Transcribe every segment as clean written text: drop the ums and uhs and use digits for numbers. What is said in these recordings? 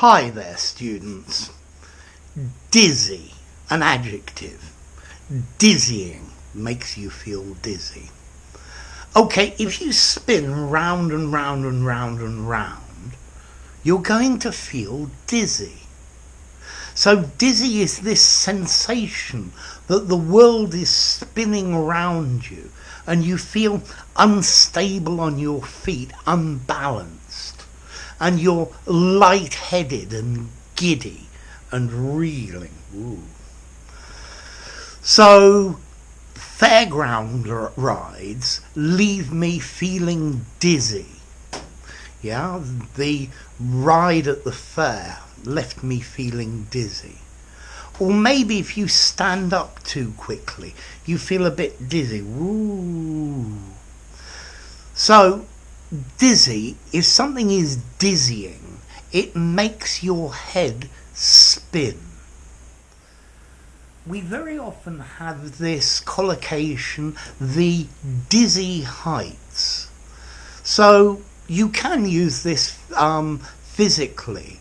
Hi there, students. Dizzy, an adjective. Dizzying makes you feel dizzy. Okay, if you spin round and round and round and round, you're going to feel dizzy. So dizzy is this sensation that the world is spinning around you and you feel unstable on your feet, unbalanced, and you're lightheaded and giddy and reeling. Ooh. So fairground rides leave me feeling dizzy. Yeah, the ride at the fair left me feeling dizzy. Or maybe if you stand up too quickly, you feel a bit dizzy. Ooh. So dizzy, if something is dizzying, it makes your head spin. We very often have this collocation, the dizzy heights. So you can use this physically.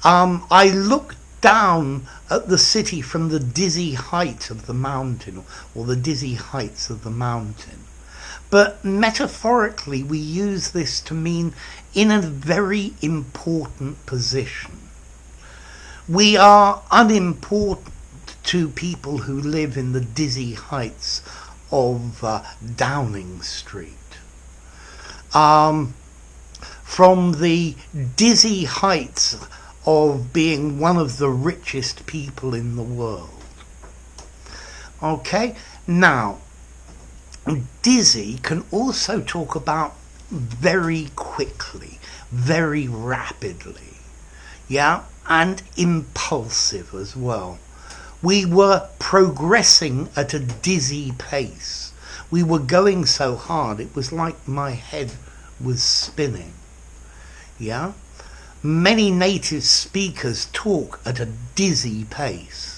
I looked down at the city from the dizzy height of the mountain, or the dizzy heights of the mountain. But metaphorically, we use this to mean in a very important position. We are unimportant to people who live in the dizzy heights of Downing Street. From the dizzy heights of being one of the richest people in the world. Okay, now dizzy can also talk about very quickly, very rapidly, yeah, and impulsive as well. We were progressing at a dizzy pace. We were going so hard, it was like my head was spinning, yeah. Many native speakers talk at a dizzy pace.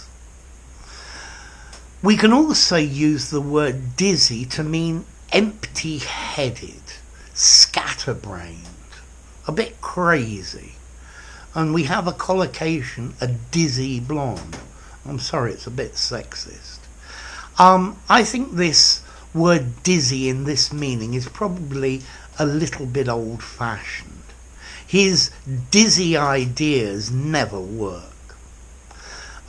We can also use the word dizzy to mean empty-headed, scatterbrained, a bit crazy. And we have a collocation, a dizzy blonde. I'm sorry, it's a bit sexist. I think this word dizzy in this meaning is probably a little bit old-fashioned. His dizzy ideas never work.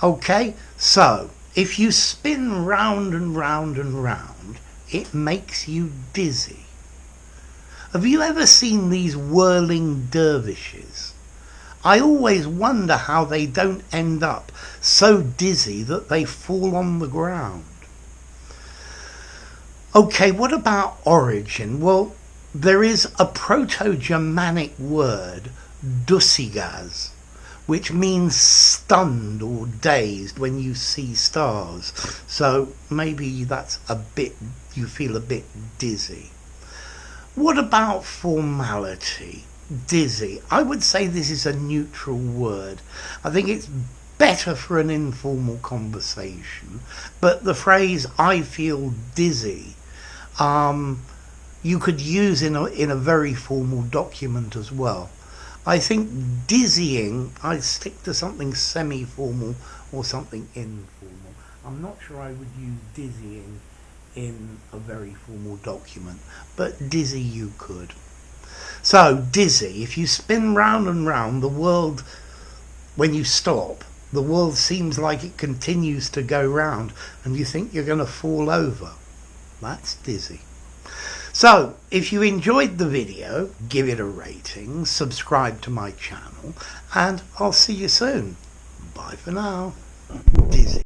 Okay, so if you spin round and round and round, it makes you dizzy. Have you ever seen these whirling dervishes? I always wonder how they don't end up so dizzy that they fall on the ground. Okay, what about origin? Well, there is a Proto-Germanic word, dusigaz, which means stunned or dazed when you see stars. So maybe that's you feel a bit dizzy. What about formality? Dizzy. I would say this is a neutral word. I think it's better for an informal conversation. But the phrase, I feel dizzy, you could use in a very formal document as well. I think dizzying, I'd stick to something semi-formal or something informal. I'm not sure I would use dizzying in a very formal document, but dizzy you could. So dizzy, if you spin round and round, the world, when you stop, the world seems like it continues to go round and you think you're going to fall over. That's dizzy. So, if you enjoyed the video, give it a rating, subscribe to my channel, and I'll see you soon. Bye for now. Dizzy.